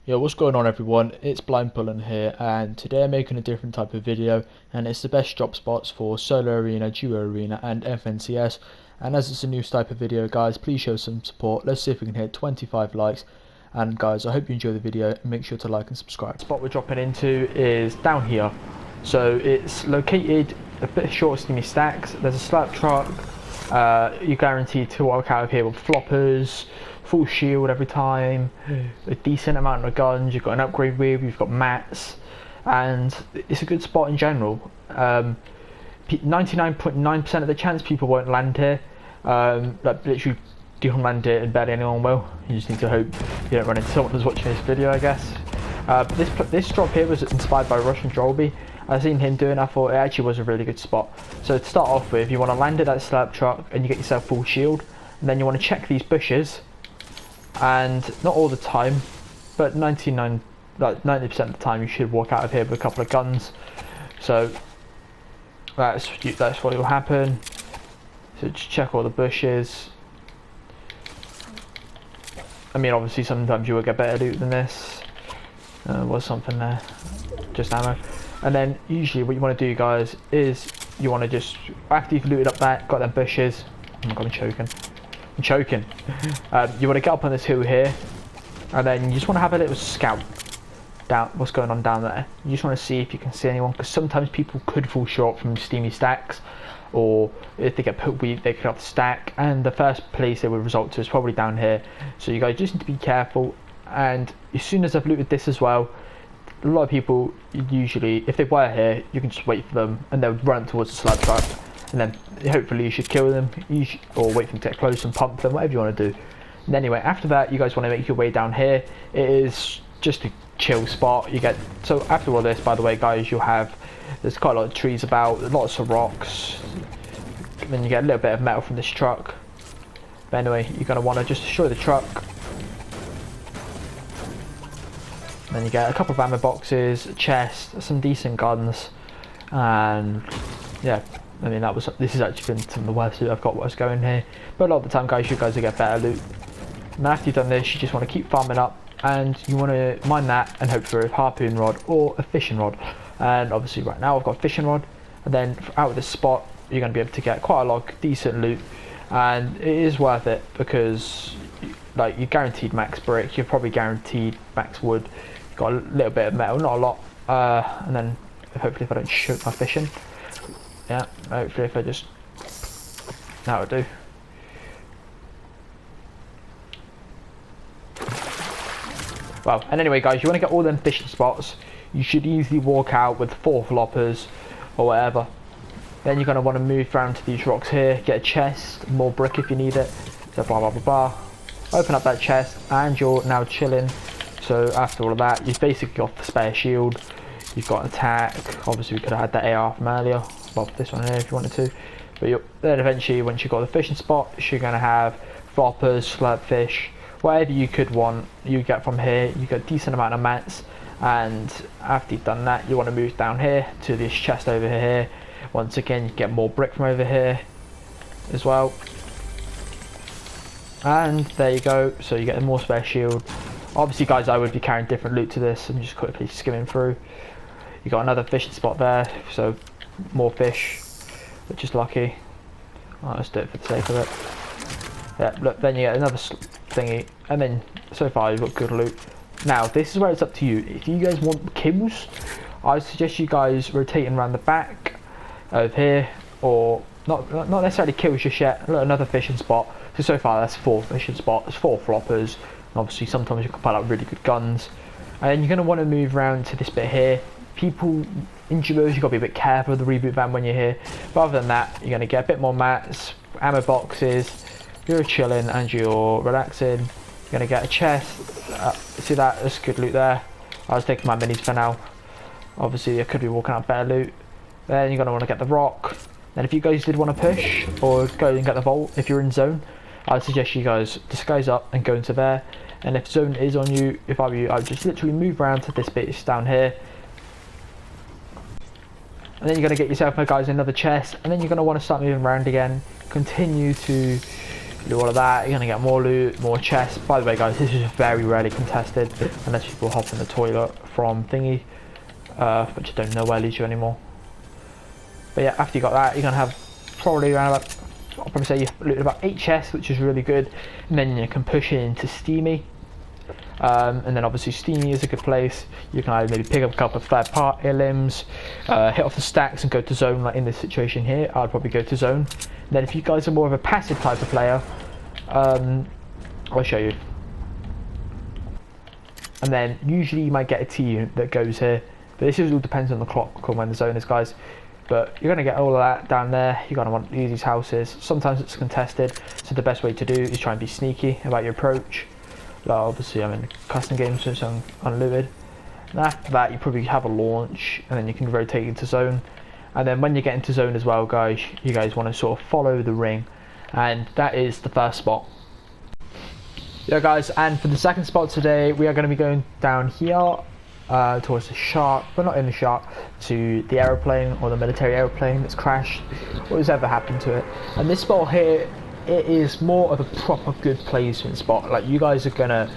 Yo, what's going on everyone? It's Blind Pullen here, and today I'm making a different type of video, and it's the best drop spots for Solo Arena, Duo Arena and FNCS. And as it's a new type of video, guys, please show some support. Let's see if we can hit 25 likes. And guys, I hope you enjoy the video, and make sure to like and subscribe. The spot we're dropping into is down here. So it's located a bit short of Steamy Stacks. There's a slap truck. You're guaranteed to walk out of here with floppers, full shield every time, a decent amount of guns, you've got an upgrade wheel, you've got mats, and it's a good spot in general. 99.9% of the chance people won't land here. Like literally you can land here and barely anyone will. You just need to hope you don't run into someone who's watching this video, I guess. This drop here was inspired by Russian Drolby. I've seen him doing it, I thought it actually was a really good spot. So to start off with, you want to land at that slab truck and you get yourself full shield, and then you want to check these bushes, and not all the time, but 90% of the time you should walk out of here with a couple of guns. So that's what will happen. So just check all the bushes. I mean, obviously sometimes you will get better loot than this. Was something there, just ammo. And then usually what you want to do, guys, is you want to just, after you've looted up that, got them bushes. Oh my god, I'm choking. You want to get up on this hill here, and then you just want to have a little scout down what's going on down there. You just want to see if you can see anyone, because sometimes people could fall short from Steamy Stacks, or if they get put weak, they could have to stack, and the first place they would result to is probably down here. So you guys just need to be careful. And as soon as I've looted this as well, a lot of people usually, if they were here, you can just wait for them and they'll run towards the slab truck, and then hopefully you should kill them, or wait for them to get close and pump them, whatever you want to do. And anyway, after that, you guys want to make your way down here. It is just a chill spot. So after all this, by the way, guys, there's quite a lot of trees about, lots of rocks, and then you get a little bit of metal from this truck. But anyway, you're going to want to just destroy the truck. Then you get a couple of ammo boxes, a chest, some decent guns, and yeah, I mean this has actually been some of the worst loot I've got what's going here. But a lot of the time, guys, you guys will get better loot. And after you've done this, you just want to keep farming up, and you want to mine that and hope for a harpoon rod or a fishing rod. And obviously right now I've got a fishing rod, and then out of this spot you're going to be able to get quite a lot of decent loot, and it is worth it because like you're guaranteed max brick, you're probably guaranteed max wood. Got a little bit of metal, not a lot, and then hopefully if I don't shoot my fishing, yeah, hopefully if I just, that'll do. Well, and anyway, guys, you want to get all them fishing spots. You should easily walk out with 4 floppers or whatever. Then you're going to want to move around to these rocks here, get a chest, more brick if you need it, so blah blah blah blah. Open up that chest and you're now chilling. So after all of that, you've basically got the spare shield, you've got an attack. Obviously we could have had that AR from earlier, well this one here if you wanted to. But then eventually, once you've got the fishing spot, you're going to have floppers, slurp fish, whatever you could want, you get from here. You get a decent amount of mats, and after you've done that, you want to move down here to this chest over here. Once again, you get more brick from over here as well. And there you go, so you get more spare shield. Obviously, guys, I would be carrying different loot to this. I'm just quickly skimming through. You got another fishing spot there, so more fish, which is lucky. Oh, let's do it for the sake of it. Yeah, look, then you get another thingy, and then so far you've got good loot. Now, this is where it's up to you. If you guys want kills, I suggest you guys rotating around the back of here, or not necessarily kills just yet. Look, another fishing spot. So far that's 4 fishing spots, 4 floppers. Obviously sometimes you can pull out really good guns, and then you're going to want to move around to this bit here. People in duos, you've got to be a bit careful with the reboot van when you're here, but other than that you're going to get a bit more mats, ammo boxes, you're chilling and you're relaxing. You're going to get a chest, see that, there's good loot there. I was taking my minis for now, obviously I could be walking out better loot. Then you're going to want to get the rock. Then if you guys did want to push or go and get the vault if you're in zone, I'd suggest you guys disguise up and go into there. And if zone is on you, if I were you, I would just literally move around to this bit down here. And then you're going to get yourself, guys, another chest. And then you're going to want to start moving around again. Continue to Do all of that, you're gonna get more loot, more chests. By the way guys, this is very rarely contested unless people hop in the toilet from thingy, which I don't know where leads you anymore. But yeah, after you got that, you're gonna have probably around about, I'll probably say you've looted about 8 chests, which is really good. And then you can push it into Steamy. And then obviously Steamy is a good place. You can either maybe pick up a couple of third party limbs, hit off the stacks and go to zone. Like in this situation here, I'd probably go to zone. And then if you guys are more of a passive type of player, I'll show you. And then usually you might get a T unit that goes here, but this all depends on the clock on when the zone is, guys. But you're going to get all of that down there. You're going to want to use these houses. Sometimes it's contested, so the best way to do is try and be sneaky about your approach. Like obviously I'm in a custom game, so it's unlooted. And after that you probably have a launch, and then you can rotate into zone. And then when you get into zone as well guys, you guys want to sort of follow the ring, and that is the first spot. Yeah guys, and for the second spot today we are going to be going down here towards the shark, but not in the shark, to the aeroplane or the military aeroplane that's crashed, what has ever happened to it. And this spot here, it is more of a proper good placement spot. Like you guys are gonna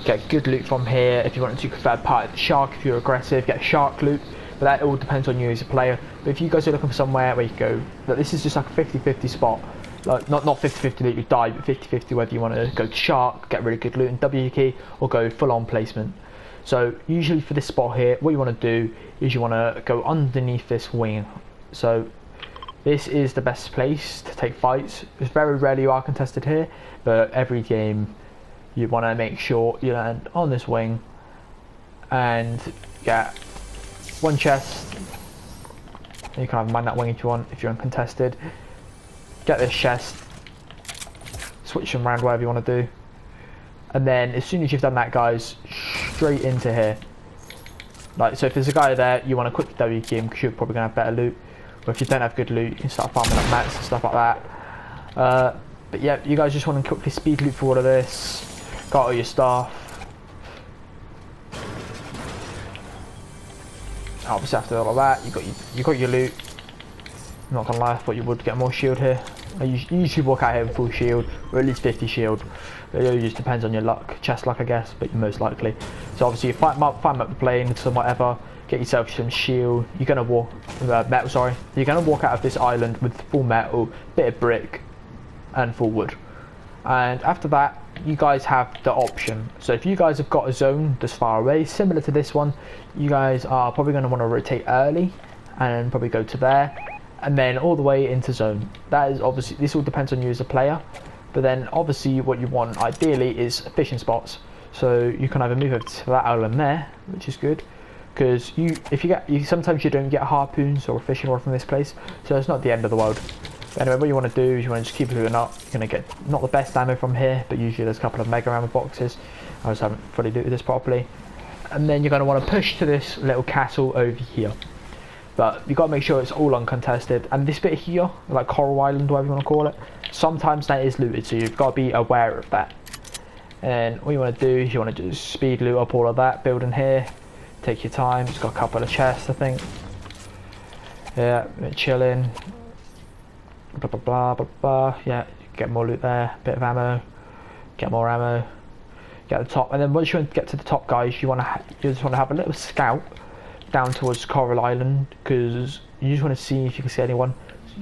get good loot from here. If you want to do third party the shark, if you're aggressive, get shark loot, but that all depends on you as a player. But if you guys are looking for somewhere where you go, like this is just like a 50-50 spot. Like not 50-50 that you die, but 50-50 whether you want to go to shark, get really good loot and W key, or go full on placement. So usually for this spot here, what you want to do is you want to go underneath this wing. So this is the best place to take fights. It's very rarely you are contested here, but every game you want to make sure you land on this wing and get one chest. You can have mine that wing if you want, if you're uncontested. Get this chest, switch them around wherever you want to do, and then as soon as you've done that guys, straight into here. Like so if there's a guy there, you want to quickly W key him because you're probably going to have better loot. Or if you don't have good loot, you can start farming up mats and stuff like that. But yeah, you guys just want to quickly speed loot for all of this. Got all your stuff. Obviously after all of that, you got your loot. I'm not gonna lie, I thought you would get more shield here. You usually walk out here with full shield, or at least 50 shield. It just depends on your luck, chest luck I guess, but most likely. So obviously you find up the plane, some whatever, get yourself some shield. You're gonna walk metal. Sorry, you're gonna walk out of this island with full metal, bit of brick, and full wood. And after that, you guys have the option. So if you guys have got a zone that's far away, similar to this one, you guys are probably gonna want to rotate early, and probably go to there, and then all the way into zone. That is obviously, this all depends on you as a player. But then obviously what you want ideally is fishing spots. So you can either move over to that island there, which is good, because sometimes you don't get harpoons or a fishing rod from this place, so it's not the end of the world. But anyway, what you want to do is you want to just keep looting up. You're going to get not the best ammo from here, but usually there's a couple of mega ammo boxes. I just haven't fully looted this properly. And then you're going to want to push to this little castle over here. But you've got to make sure it's all uncontested. And this bit here, like Coral Island, whatever you want to call it, sometimes that is looted, so you've got to be aware of that. And what you want to do is you want to just speed loot up all of that building here. Take your time. It's got a couple of chests, I think. Yeah, chilling. Blah blah blah blah blah. Yeah, get more loot there. Bit of ammo. Get more ammo. Get the top, and then once you get to the top, guys, you just want to have a little scout down towards Coral Island, because you just want to see if you can see anyone.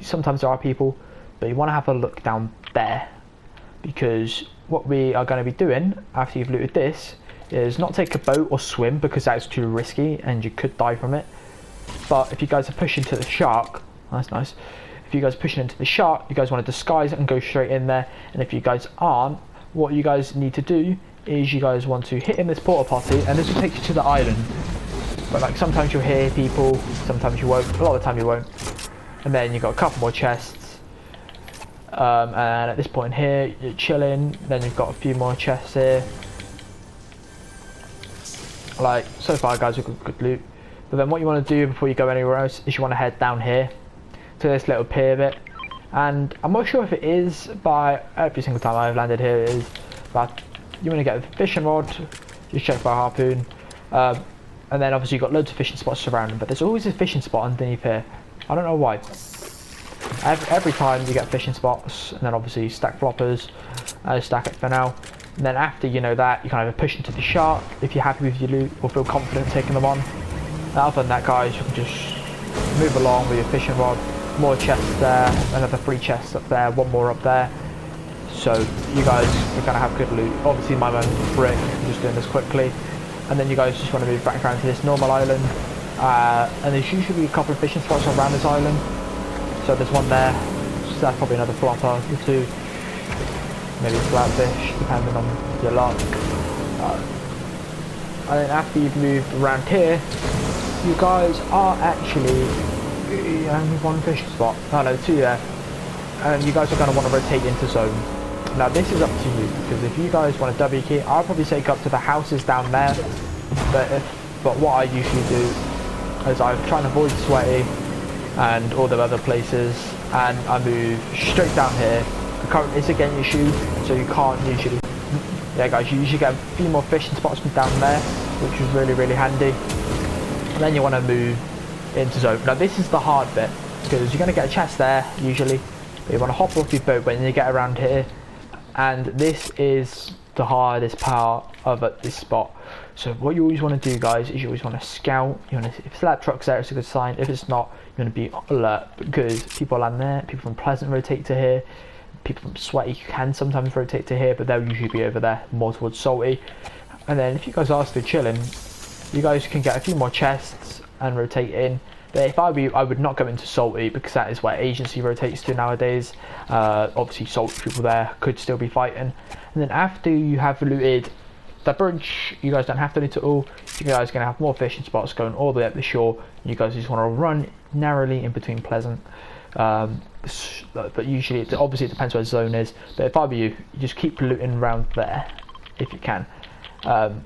Sometimes there are people, but you want to have a look down there, because what we are going to be doing after you've looted this is not take a boat or swim, because that's too risky and you could die from it. But if you guys are pushing to the shark, that's nice. If you guys are pushing into the shark, you guys want to disguise it and go straight in there. And if you guys aren't, what you guys need to do is you guys want to hit in this porta potty, and this will take you to the island. But like sometimes you'll hear people, sometimes you won't. A lot of the time you won't. And then you've got a couple more chests. And at this point here, you're chilling. Then you've got a few more chests here. Like so far, guys, we've got good loot. But then what you want to do before you go anywhere else is you want to head down here to this little pier bit. And I'm not sure if it is, by every single time I've landed here it is. But you want to get a fishing rod. Just check for a harpoon. And then obviously you've got loads of fishing spots surrounding, but there's always a fishing spot underneath here. I don't know why. Every time you get fishing spots, and then obviously stack floppers, stack it for now. And then after you know that, you can either push into the shark if you're happy with your loot or feel confident taking them on. And other than that, guys, you can just move along with your fishing rod. More chests there, another 3 chests up there, 1 more up there. So you guys are going to have good loot. Obviously my man Brick, I'm just doing this quickly. And then you guys just want to move back around to this normal island. And there's usually a couple of fishing spots around this island. So there's one there, so that's probably another flopper or 2. Maybe flatfish, depending on your luck. And then after you've moved around here, you guys are actually only 1 fishing spot. Oh no, 2 there. And you guys are going to want to rotate into zone. Now this is up to you, because if you guys want a W key, I'll probably take up to the houses down there. But what I usually do is I try and avoid Sweaty and all the other places, and I move straight down here. The current is against your shoe, so you can't usually. Yeah, guys, you usually get a few more fishing spots from down there, which is really handy. And then you want to move into zone. Now this is the hard bit, because you're going to get a chest there usually. But you want to hop off your boat when you get around here, and this is the hardest part of this spot. So what you always want to do, guys, is you always want to scout. You want to, if that truck's there, it's a good sign. If it's not, you want to be alert, because people land there. People from Pleasant rotate to here. People from Sweaty can sometimes rotate to here, but they'll usually be over there, more towards Salty. And then if you guys are still chilling, you guys can get a few more chests and rotate in. But if I were you, I would not go into Salty, because that is where Agency rotates to nowadays. Obviously Salty people there could still be fighting. And then after you have looted the bridge, you guys don't have to loot it all. You guys are going to have more fishing spots going all the way up the shore. You guys just want to run narrowly in between Pleasant. But usually, obviously it depends where the zone is. But if I were you, you just keep looting around there if you can.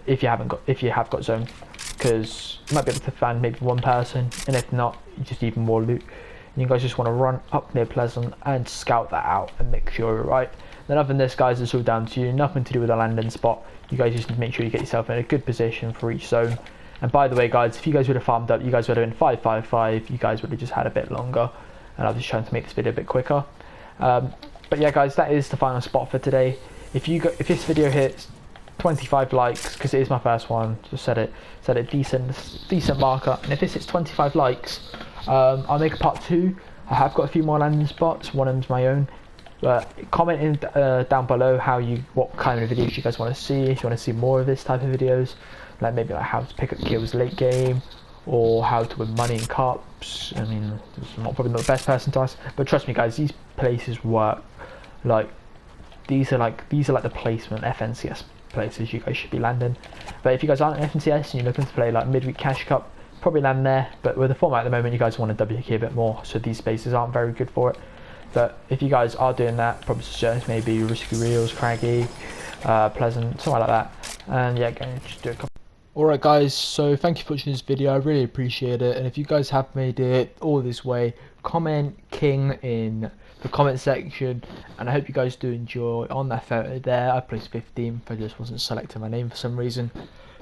If you have got zone, because you might be able to find maybe 1 person, and if not, just even more loot. And you guys just want to run up near Pleasant and scout that out and make sure you're right. Then other than this, guys, it's all down to you. Nothing to do with the landing spot. You guys just need to make sure you get yourself in a good position for each zone. And by the way, guys, if you guys would have farmed up, you guys would have been 555. You guys would have just had a bit longer. And I was just trying to make this video a bit quicker. But yeah, guys, that is the final spot for today. If this video hits 25 likes, because it is my first one, just set a decent marker. And if this hits 25 likes, I'll make a part 2. I have got a few more landing spots. One of them's my own. But comment in down below what kind of videos you guys want to see. If you want to see more of this type of videos, like maybe like how to pick up kills late game, or how to win money in cups. I mean, I'm probably not the best person to ask, but trust me, guys, these places work. Like these are like the placement FNCS places you guys should be landing. But if you guys aren't in FNCS and you're looking to play like midweek cash cup, probably land there. But with the format at the moment, you guys want to W key a bit more, so these spaces aren't very good for it. But if you guys are doing that, probably suggest maybe Risky Reels, Craggy, Pleasant, something like that. And yeah, go just do a couple. Alright guys, so thank you for watching this video, I really appreciate it. And if you guys have made it all this way, comment King in the comment section. And I hope you guys do enjoy. On that photo there, I placed 15th, I just wasn't selecting my name for some reason.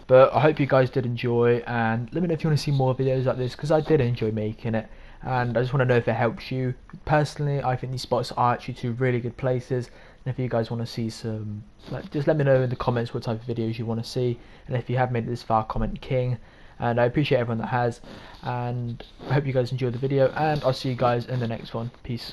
But I hope you guys did enjoy, and let me know if you want to see more videos like this, because I did enjoy making it. And I just want to know if it helps you. Personally, I think these spots are actually 2 really good places. And if you guys want to see some, just let me know in the comments what type of videos you want to see. And if you have made it this far, comment King. And I appreciate everyone that has. And I hope you guys enjoyed the video. And I'll see you guys in the next one. Peace.